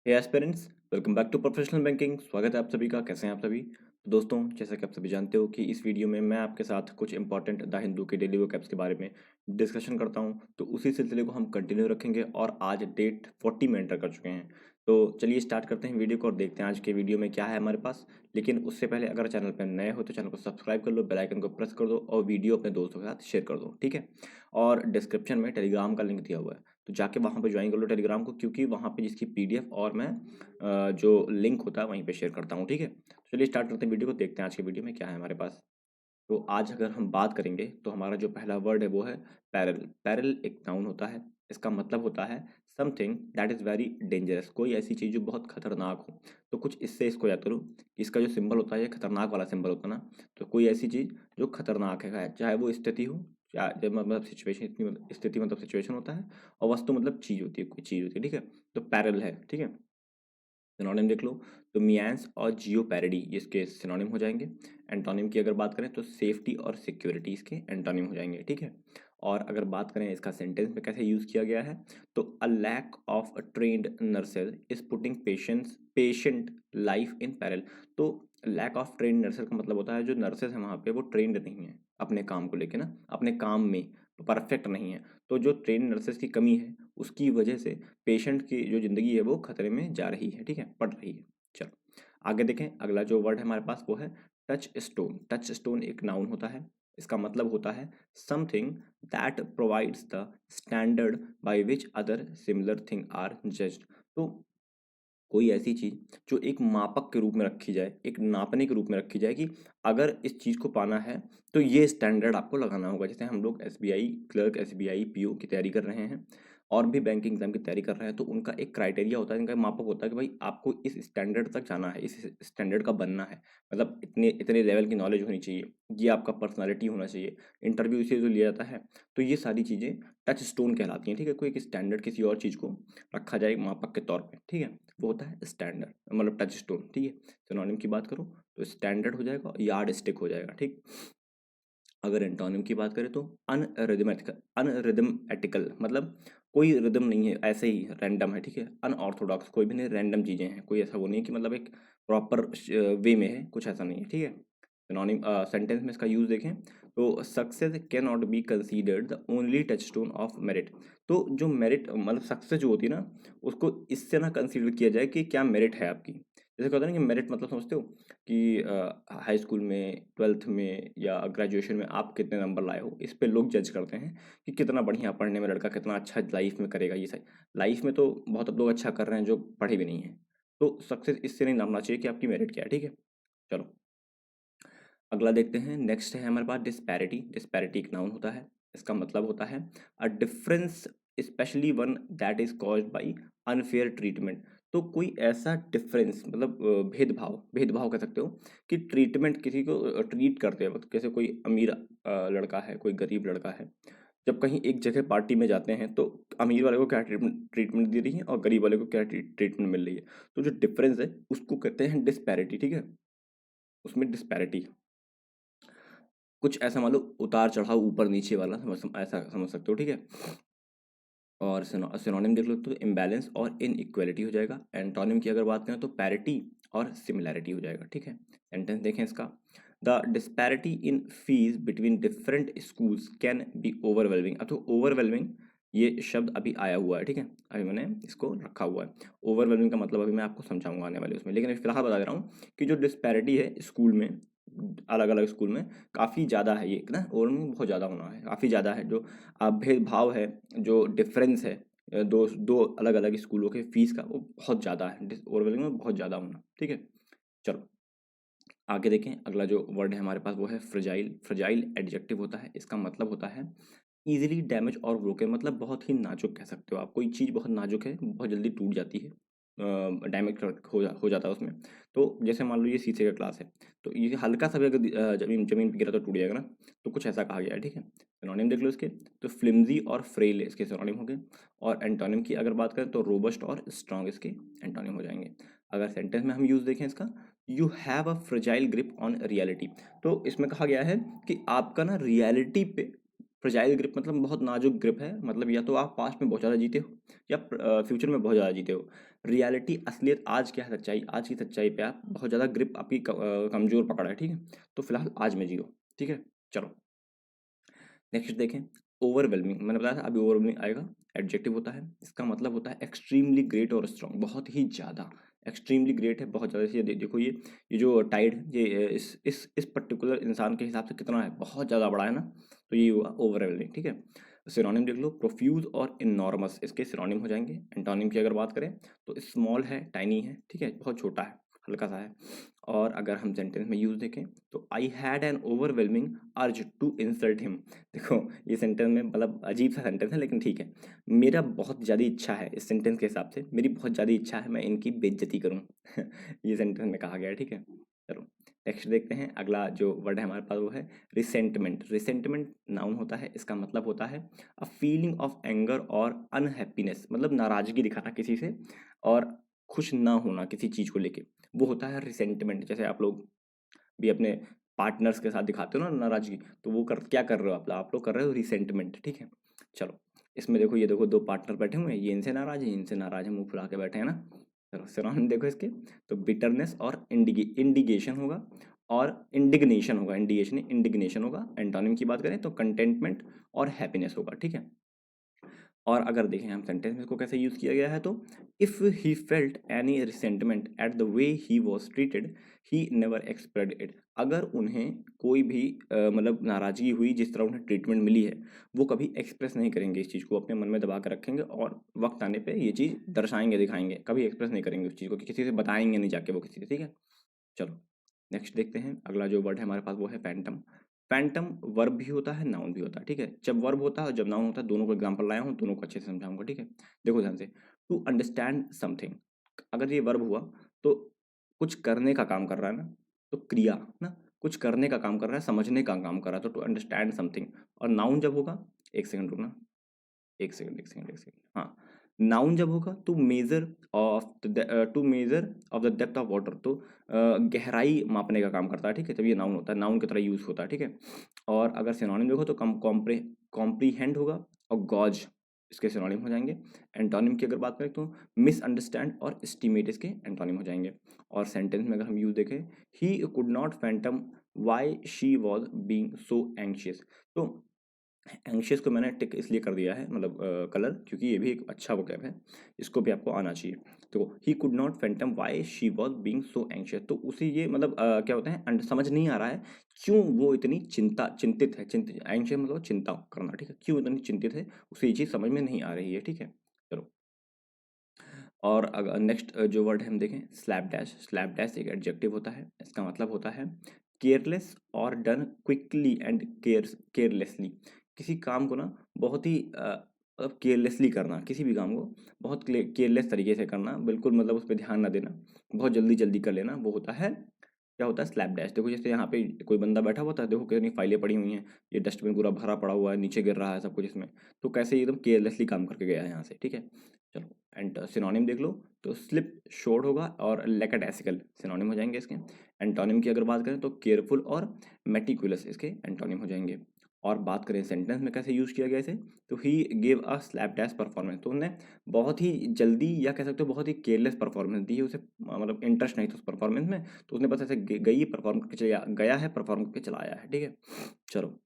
Hey aspirants, welcome back to professional banking. स्वागत है आप सभी का। कैसे हैं आप सभी? तो दोस्तों, जैसा कि आप सभी जानते हो कि इस वीडियो में मैं आपके साथ कुछ इंपॉर्टेंट द हिंदू के डेली वर्क ऐप्स के बारे में डिस्कशन करता हूं। तो उसी सिलसिले को हम कंटिन्यू रखेंगे और आज डेट 40 में एंटर कर चुके हैं। तो चलिए स्टार्ट करते हैं वीडियो को और देखते हैं आज के वीडियो में क्या है हमारे पास। लेकिन उससे पहले अगर चैनल पर नए हो तो चैनल को सब्सक्राइब कर लो, बेल आइकन को प्रेस कर दो और वीडियो अपने दोस्तों के साथ शेयर कर दो, ठीक है। और डिस्क्रिप्शन में टेलीग्राम का लिंक दिया हुआ है, तो जाके वहाँ पे ज्वाइन कर लो टेलीग्राम को, क्योंकि वहाँ पे जिसकी पीडीएफ और मैं जो लिंक होता है वहीं पे शेयर करता हूँ, ठीक है। तो चलिए स्टार्ट करते हैं वीडियो को, देखते हैं आज के वीडियो में क्या है हमारे पास। तो आज अगर हम बात करेंगे तो हमारा जो पहला वर्ड है वो है पैरल। पैरल एक नाउन होता है। इसका मतलब होता है something that is very dangerous, कोई ऐसी चीज़ जो बहुत खतरनाक हो। तो कुछ इससे इसको याद करो कि इसका जो सिंबल होता है ये खतरनाक वाला सिंबल होता है ना। तो कोई ऐसी चीज़ जो खतरनाक है, चाहे वो स्थिति हो, चाहे मतलब सिचुएशन, स्थिति मतलब सिचुएशन होता है, और वस्तु मतलब चीज़ होती है, कोई चीज़ होती है, ठीक है। तो पैरल है, ठीक है। सिनोनिम देख लो, तो मियांस और जियो पैरिडी इसके सिनोनिम हो जाएंगे। एंटोनिम की अगर बात करें तो सेफ्टी और सिक्योरिटी इसके एंटोनिम हो जाएंगे, ठीक है। और अगर बात करें इसका सेंटेंस में कैसे यूज़ किया गया है, तो a lack of a trained nurses is putting patient life in peril. तो लैक ऑफ ट्रेन्ड नर्सेज का मतलब होता है जो नर्सेज हैं वहाँ पे वो ट्रेंड नहीं है अपने काम को लेके ना, अपने काम में परफेक्ट नहीं है। तो जो ट्रेन नर्सेज की कमी है उसकी वजह से पेशेंट की जो ज़िंदगी है वो खतरे में जा रही है, ठीक है, पड़ रही है। चलो आगे देखें, अगला जो वर्ड है हमारे पास वो है टच स्टोन। टच स्टोन एक नाउन होता है। इसका मतलब होता है something that provides the standard by which other similar thing are judged. तो कोई ऐसी चीज़ जो एक मापक के रूप में रखी जाए, एक नापने के रूप में रखी जाए कि अगर इस चीज़ को पाना है तो ये स्टैंडर्ड आपको लगाना होगा। जैसे हम लोग एसबीआई क्लर्क, एसबीआई पीओ की तैयारी कर रहे हैं और भी बैंकिंग एग्जाम की तैयारी कर रहे हैं, तो उनका एक क्राइटेरिया होता है, इनका एक मापक होता है कि भाई आपको इस स्टैंडर्ड तक जाना है, इस स्टैंडर्ड का बनना है। मतलब इतने इतने लेवल की नॉलेज होनी चाहिए, ये आपका पर्सनालिटी होना चाहिए, इंटरव्यू से जो लिया जाता है। तो ये सारी चीज़ें टच स्टोन कहलाती हैं, ठीक है। कोई एक स्टैंडर्ड किसी और चीज़ को रखा जाए मापक के तौर पे, ठीक है, वो होता है स्टैंडर्ड, मतलब टच स्टोन, ठीक है। सिनोनिम की बात करो तो स्टैंडर्ड हो जाएगा, यार्ड स्टिक हो जाएगा, ठीक। अगर एंटोनिम की बात करें तो अनरिदमेटिकल। अनरिदमेटिकल मतलब कोई रिदम नहीं है, ऐसे ही रैंडम है, ठीक है। अनऑर्थोडॉक्स कोई भी नहीं, रैंडम चीज़ें हैं, कोई ऐसा वो नहीं है कि मतलब एक प्रॉपर वे में है, कुछ ऐसा नहीं है, ठीक है। सिनोनिम सेंटेंस में इसका यूज देखें तो success can not be considered the only touch stone of merit. तो जो मेरिट मतलब सक्सेस जो होती है ना, उसको इससे ना कंसीडर किया जाए कि क्या मेरिट है आपकी। जैसे कहते हैं ना कि मेरिट मतलब समझते हो कि हाई स्कूल में, ट्वेल्थ में या ग्रेजुएशन में आप कितने नंबर लाए हो, इस पे लोग जज करते हैं कि कितना बढ़िया पढ़ने में लड़का, कितना अच्छा लाइफ में करेगा। ये सही लाइफ में तो बहुत अब लोग अच्छा कर रहे हैं जो पढ़े भी नहीं हैं। तो सक्सेस इससे नहीं नापना चाहिए कि आपकी मेरिट क्या है, ठीक है। चलो अगला देखते हैं। नेक्स्ट है हमारे पास डिस्पैरिटी। डिस्पैरिटी एक नाउन होता है। इसका मतलब होता है a difference, specially one that is caused by unfair treatment. तो कोई ऐसा डिफरेंस मतलब भेदभाव, भेदभाव कह सकते हो कि ट्रीटमेंट किसी को ट्रीट करते वक्त, जैसे कोई अमीर लड़का है, कोई गरीब लड़का है, जब कहीं एक जगह पार्टी में जाते हैं तो अमीर वाले को क्या ट्रीटमेंट ट्रीटमेंट दे रही है और गरीब वाले को क्या ट्रीटमेंट मिल रही है। तो जो डिफरेंस है उसको कहते हैं डिस्पैरिटी, ठीक है। उसमें डिस्पैरिटी कुछ ऐसा मान लो उतार चढ़ाव, ऊपर नीचे वाला ऐसा समझ सकते हो, ठीक है। और सिनोनिम देख लो तो इम्बैलेंस और इनइक्वालिटी हो जाएगा। एंटोनिम की अगर बात करें तो पैरिटी और सिमिलैरिटी हो जाएगा, ठीक है। सेंटेंस देखें इसका, the disparity in fees between different schools can be overwhelming. अब तो ओवरवेलमिंग ये शब्द अभी आया हुआ है, ठीक है, अभी मैंने इसको रखा हुआ है। ओवरवेलमिंग का मतलब अभी मैं आपको समझाऊंगा आने वाले उसमें, लेकिन अभी फिलहाल बता दे रहा हूँ कि जो डिस्पैरिटी है स्कूल में, अलग अलग स्कूल में काफ़ी ज़्यादा है ये ना, ओवरवेलमिंग बहुत ज़्यादा होना है, काफ़ी ज़्यादा है। जो भेदभाव है, जो डिफरेंस है दो दो अलग अलग स्कूलों के फीस का, वो बहुत ज़्यादा है, ओवरवेलमिंग में बहुत ज़्यादा होना, ठीक है। चलो आगे देखें, अगला जो वर्ड है हमारे पास वो है फ्रजाइल। फ्रजाइल एडजेक्टिव होता है। इसका मतलब होता है इजीली डैमेज और ब्रोकन, मतलब बहुत ही नाजुक कह सकते हो आप। कोई चीज़ बहुत नाजुक है, बहुत जल्दी टूट जाती है, डैमेज हो जाता है उसमें। तो जैसे मान लो ये शीशे का ग्लास है, तो ये हल्का सा भी अगर जमीन जमीन पे गिरा तो टूट जाएगा ना। तो कुछ ऐसा कहा गया है, ठीक है। सिनोनिम देख लो इसके, तो फ्लिमजी और फ्रेल इसके सिनोनिम हो गए। और एंटोनिम की अगर बात करें तो रोबस्ट और स्ट्रॉन्ग इसके एंटोनिम हो जाएंगे। अगर सेंटेंस में हम यूज़ देखें इसका, you have a fragile grip on reality. तो इसमें कहा गया है कि आपका ना रियलिटी पे फ्रजाइल ग्रिप मतलब बहुत नाजुक ग्रिप है, मतलब या तो आप पास्ट में बहुत ज़्यादा जीते हो या फ्यूचर में बहुत ज़्यादा जीते हो। रियलिटी असलियत आज क्या है, सच्चाई, आज की सच्चाई पे आप बहुत ज़्यादा ग्रिप आपकी कमज़ोर पकड़ा है, ठीक है। तो फिलहाल आज में जियो, ठीक है। चलो नेक्स्ट देखें। ओवरवेलमिंग, मैंने बताया था अभी ओवरवेलमिंग आएगा। एडजेक्टिव होता है, इसका मतलब होता है एक्सट्रीमली ग्रेट और स्ट्रॉन्ग, बहुत ही ज़्यादा। एक्सट्रीमली ग्रेट है, बहुत ज़्यादा। ये देखो ये जो टाइड, ये इस पर्टिकुलर इंसान के हिसाब से कितना है, बहुत ज़्यादा बड़ा है ना, तो ये हुआ ओवरवेलमिंग, ठीक है। सिनोनिम देख लो, प्रोफ्यूज और इनॉर्मस इसके सिनोनिम हो जाएंगे। एंटोनिम की अगर बात करें तो स्मॉल है, टाइनी है, ठीक है, बहुत छोटा है, हल्का सा है। और अगर हम सेंटेंस में यूज देखें तो I had an overwhelming urge to insult him. देखो ये सेंटेंस में मतलब अजीब सा सेंटेंस है, लेकिन ठीक है। मेरा बहुत ज़्यादा इच्छा है, इस सेंटेंस के हिसाब से मेरी बहुत ज़्यादा इच्छा है मैं इनकी बेइज्जती करूं। ये सेंटेंस में कहा गया है, ठीक है। चलो नेक्स्ट देखते हैं। अगला जो वर्ड है हमारे पास वो है रिसेंटमेंट। रिसेंटमेंट नाउन होता है, इसका मतलब होता है अ फीलिंग ऑफ एंगर और अनहैप्पीनेस, मतलब नाराजगी दिखाना किसी से और खुश ना होना किसी चीज़ को लेके, वो होता है रिसेंटमेंट। जैसे आप लोग भी अपने पार्टनर्स के साथ दिखाते हो ना नाराजगी, तो वो कर क्या कर रहे हो आप लोग कर रहे हो रिसेंटमेंट, ठीक है। चलो इसमें देखो, ये देखो दो पार्टनर बैठे हुए हैं, ये इनसे नाराज है, इनसे नाराज है, मुंह फुला के बैठे हैं ना। चलो सिनोनिम देखो इसके, तो बिटरनेस और इंडिगेशन होगा और इंडिग्नेशन होगा, इंडिगेशन इंडिग्नेशन होगा। एंटोनिम की बात करें तो कंटेंटमेंट और हैप्पीनेस होगा, ठीक है। और अगर देखें हम सेंटेंस में इसको कैसे यूज़ किया गया है, तो if he felt any resentment at the way he was treated he never एक्सप्रेड it. अगर उन्हें कोई भी मतलब नाराज़गी हुई, जिस तरह उन्हें ट्रीटमेंट मिली है, वो कभी एक्सप्रेस नहीं करेंगे, इस चीज़ को अपने मन में दबा कर रखेंगे और वक्त आने पे ये चीज़ दर्शाएंगे, दिखाएंगे, कभी एक्सप्रेस नहीं करेंगे उस चीज़ को, कि किसी से बताएंगे नहीं जाके वो किसी से, ठीक है। चलो नेक्स्ट देखते हैं। अगला जो वर्ड है हमारे पास वो है फैंटम। फैंटम वर्ब भी होता है, नाउन भी होता है, ठीक है। जब वर्ब होता है और जब नाउन होता है, दोनों को एग्जांपल लाया हूँ, दोनों को अच्छे से समझाऊंगा, ठीक है। देखो ध्यान से, टू अंडरस्टैंड समथिंग, अगर ये वर्ब हुआ तो कुछ करने का काम कर रहा है ना, तो क्रिया ना, कुछ करने का काम कर रहा है, समझने का काम कर रहा है, तो टू अंडरस्टैंड समथिंग। और नाउन जब होगा, एक सेकंड रुकना, एक सेकंड, हाँ। नाउन जब होगा तो measure to measure of the depth of water, तो गहराई मापने का काम करता है, ठीक है। तब ये नाउन होता है, नाउन की तरह यूज होता है, ठीक है। और अगर सिनोनिम देखो तो कॉम्प्रीहेंड होगा और गॉज इसके सिनोनिम हो जाएंगे। एंटोनिम की अगर बात करें तो मिसअंडरस्टैंड और एस्टिमेट इसके एंटोनिम हो जाएंगे। और सेंटेंस में अगर हम यूज देखें, he could not Phantom why she was being so anxious, तो एंशियस को मैंने टिक इसलिए कर दिया है, मतलब कलर, क्योंकि ये भी एक अच्छा वोकैब है, इसको भी आपको आना चाहिए। तो he could not Phantom why she was being so anxious, तो उसे ये मतलब क्या होता है, समझ नहीं आ रहा है क्यों वो इतनी चिंतित है। चिंतित, एंशियस मतलब चिंता करना, ठीक है, क्यों इतनी चिंतित है, उसे ये चीज़ समझ में नहीं आ रही है, ठीक है। चलो और अगर नेक्स्ट जो वर्ड है हम देखें, स्लैप डैश। स्लैप डैश एक एडजेक्टिव होता है, इसका मतलब होता है केयरलेस और डन क्विकली एंड केयरलेसली। किसी काम को ना बहुत ही मतलब केयरलेसली करना, किसी भी काम को बहुत केयरलेस तरीके से करना, बिल्कुल मतलब उस पर ध्यान ना देना, बहुत जल्दी जल्दी कर लेना, वो होता है क्या होता है, स्लैप डैश। देखो जैसे यहाँ पे कोई बंदा बैठा हुआ था, देखो कितनी फाइलें पड़ी हुई हैं, ये डस्टबिन पूरा भरा पड़ा हुआ है, नीचे गिर रहा है सब कुछ इसमें, तो कैसे एकदम केयरलेसली काम करके गया है यहाँ से, ठीक है। चलो एंड सिनोनिम देख लो, तो स्लिप शोर्ड होगा और लैकडाइसिकल सिनोनिम हो जाएंगे इसके। एंटोनिम की अगर बात करें तो केयरफुल और मेटिकुलस इसके एंटोनिम हो जाएंगे। और बात करें सेंटेंस में कैसे यूज़ किया गया इसे, तो he gave a slap dash performance, तो उन्होंने बहुत ही जल्दी या कह सकते हो बहुत ही केयरलेस परफॉर्मेंस दी है उसे, मतलब इंटरेस्ट नहीं था उस परफॉर्मेंस में, तो उसने बस ऐसे गई परफॉर्म करके गया है, परफॉर्म करके चला आया है, ठीक है। चलो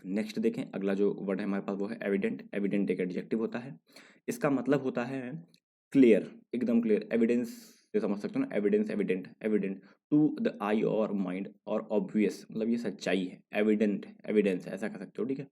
नेक्स्ट देखें। अगला जो वर्ड है हमारे पास वो है एविडेंट। एविडेंट एक एडजेक्टिव होता है, इसका मतलब होता है क्लियर, एकदम क्लियर, एविडेंस से समझ सकते हो ना, evidence, evident, evident to the eye और माइंड, और ऑब्वियस मतलब ये सच्चाई है, एविडेंट एविडेंस ऐसा कह सकते हो, ठीक है।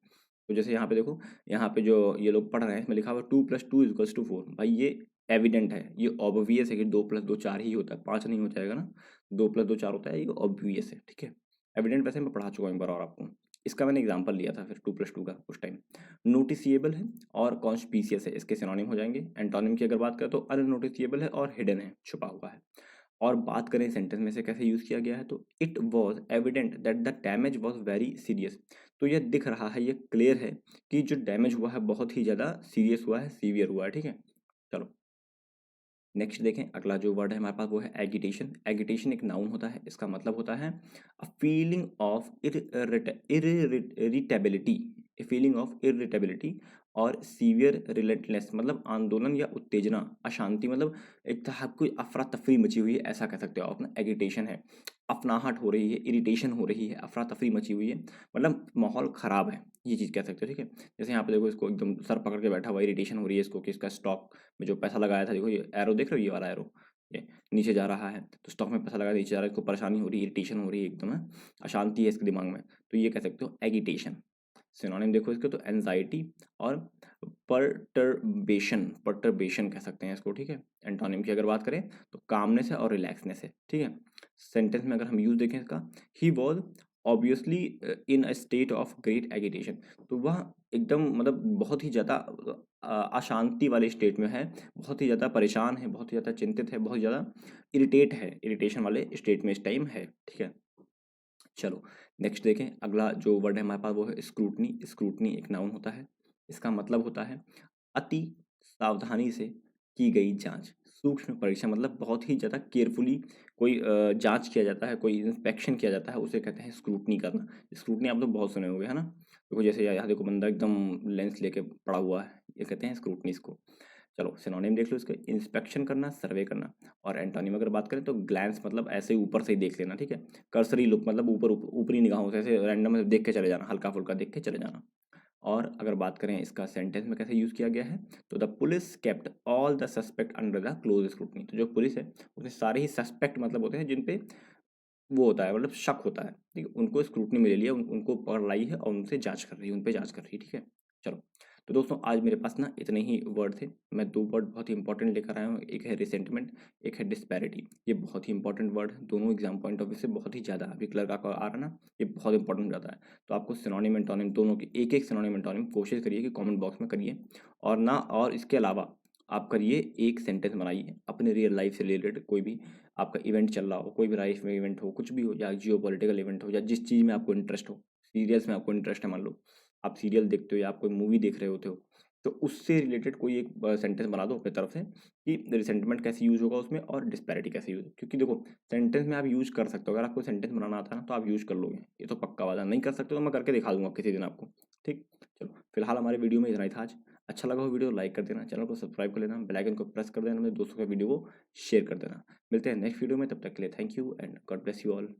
तो जैसे यहाँ पे देखो, यहाँ पे जो ये लोग पढ़ रहे हैं इसमें लिखा हुआ 2+2=4, भाई ये एविडेंट है, ये ऑब्वियस है कि 2+2 4 ही होता है, 5 नहीं हो जाएगा ना, 2+2 4 होता है, ये ऑब्वियस है, ठीक है। एविडेंट वैसे मैं पढ़ा चुका हूँ एक बार और आपको, इसका मैंने एग्जाम्पल लिया था फिर 2+2 का उस टाइम। नोटिसिएबल है और कॉन्स्पीसियस है, इसके सिनोनिम हो जाएंगे। एंटोनिम की अगर बात करें तो अननोटिसिएबल है और हिडन है, छुपा हुआ है। और बात करें सेंटेंस में से कैसे यूज़ किया गया है, तो it was evident that the damage was very serious, तो ये दिख रहा है, ये क्लियर है कि जो डैमेज हुआ है बहुत ही ज़्यादा सीरियस हुआ है, सीवियर हुआ है, ठीक है। चलो नेक्स्ट देखें। अगला जो वर्ड है हमारे पास वो है एगिटेशन। एगिटेशन एक नाउन होता है, इसका मतलब होता है a feeling of irritability, a feeling of irritability और सीवियर रिलेंटनेस, मतलब आंदोलन या उत्तेजना, अशांति, मतलब एक तरह कोई अफरा तफरी मची हुई है, ऐसा कह सकते हो आप ना। एगिटेशन है, अफनाहट हो रही है, इरिटेशन हो रही है, अफरा तफरी मची हुई है, मतलब माहौल ख़राब है, ये चीज़ कह सकते हो, ठीक है। जैसे यहाँ पे देखो, इसको एकदम सर पकड़ के बैठा हुआ, इरिटेशन हो रही है इसको कि इसका स्टॉक में जो पैसा लगाया था, देखो ये एरो देख रहे हो, ये वाला एरो, ये नीचे जा रहा है, तो स्टॉक में पैसा लगा नीचे जा रहा है, इसको परेशानी हो रही है, इरिटेशन हो रही है एकदम है, अशांति है इसके दिमाग में, तो ये कह सकते हो एगिटेशन। सिनोनिम देखो इसके, तो एंजाइटी और पर्टर्बेशन कह सकते हैं इसको, ठीक है। एंटोनिम की अगर बात करें तो कामनेस है और रिलैक्सनेस है, ठीक है। सेंटेंस में अगर हम यूज देखें इसका, he was obviously in a state of great agitation, तो वह एकदम मतलब बहुत ही ज़्यादा अशांति वाले स्टेट में है, बहुत ही ज़्यादा परेशान है, बहुत ही ज़्यादा चिंतित है, बहुत ज़्यादा इरिटेट है, इरिटेशन वाले स्टेट में इस टाइम है, ठीक है। चलो नेक्स्ट देखें, अगला जो वर्ड है हमारे पास वो है स्क्रूटनी। स्क्रूटनी एक नाउन होता है, इसका मतलब होता है अति सावधानी से की गई जांच, सूक्ष्म परीक्षण, मतलब बहुत ही ज़्यादा केयरफुली कोई जांच किया जाता है, कोई इंस्पेक्शन किया जाता है, उसे कहते हैं स्क्रूटनी करना। स्क्रूटनी आप तो बहुत सुने होंगे, है ना। देखो जैसे यहाँ देखो बंदा एकदम लेंस लेके पड़ा हुआ है, ये कहते हैं स्क्रूटनी इसको। चलो सिनोनिम देख लो इसके, इंस्पेक्शन करना, सर्वे करना। और एंटोनिम अगर बात करें तो ग्लैंस, मतलब ऐसे ऊपर से ही देख लेना, ठीक है। कर्सरी लुक, मतलब ऊपरी निगाहों से ऐसे रैंडम देख के चले जाना, हल्का फुल्का देख के चले जाना। और अगर बात करें इसका सेंटेंस में कैसे यूज़ किया गया है, तो the police kept all the suspect under the close scrutiny, तो जो पुलिस है उसमें सारे ही सस्पेक्ट मतलब होते हैं जिन पे वो होता है, मतलब शक होता है, ठीक है, उनको स्क्रूटनी में ले लिया, उनको पकड़ लाई है और उनसे जांच कर रही है, उन पे जांच कर रही है, ठीक है। चलो, तो दोस्तों आज मेरे पास ना इतने ही वर्ड थे, मैं दो वर्ड बहुत ही इंपॉर्टेंट लेकर आया हूँ, एक है रिसेंटमेंट, एक है डिस्पैरिटी। ये बहुत ही इंपॉर्टेंट वर्ड है, दोनों एग्जाम पॉइंट ऑफ व्यू से बहुत ही ज़्यादा, अभी क्लर्क का आ रहा है ना, ये बहुत इंपॉर्टेंट हो जाता है। तो आपको सिनोनिम एंटोनिम दोनों की एक एक सिनोनिम एंटोनिम कोशिश करिए कि कमेंट बॉक्स में करिए, और ना और इसके अलावा आप करिए एक सेंटेंस बनाइए अपने रियल लाइफ से रिलेटेड, कोई भी आपका इवेंट चल रहा हो, कोई भी लाइफ में इवेंट हो, कुछ भी हो, या जियो पॉलिटिकल इवेंट हो, या जिस चीज़ में आपको इंटरेस्ट हो, सीरियल्स में आपको इंटरेस्ट है, मान लो आप सीरियल देखते हो या आप कोई मूवी देख रहे होते हो, तो उससे रिलेटेड कोई एक सेंटेंस बना दो अपनी तरफ से कि रिसेंटमेंट कैसे यूज़ होगा उसमें और डिस्पैरिटी कैसे यूज़, क्योंकि देखो सेंटेंस में आप यूज़ कर सकते हो, अगर आपको सेंटेंस बनाना आता है ना तो आप यूज़ कर लोगे, ये तो पक्का वादा। नहीं कर सकते तो मैं करके दिखा दूंगा किसी दिन आपको, ठीक। चलो फिलहाल हमारे वीडियो में इतना ही था आज। अच्छा लगा हो वीडियो लाइक कर देना, चैनल को सब्सक्राइब कर लेना, बेल आइकन को प्रेस कर देना, मेरे दोस्तों के वीडियो को शेयर कर देना। मिलते हैं नेक्स्ट वीडियो में, तब तक के लिए thank you and God bless you all.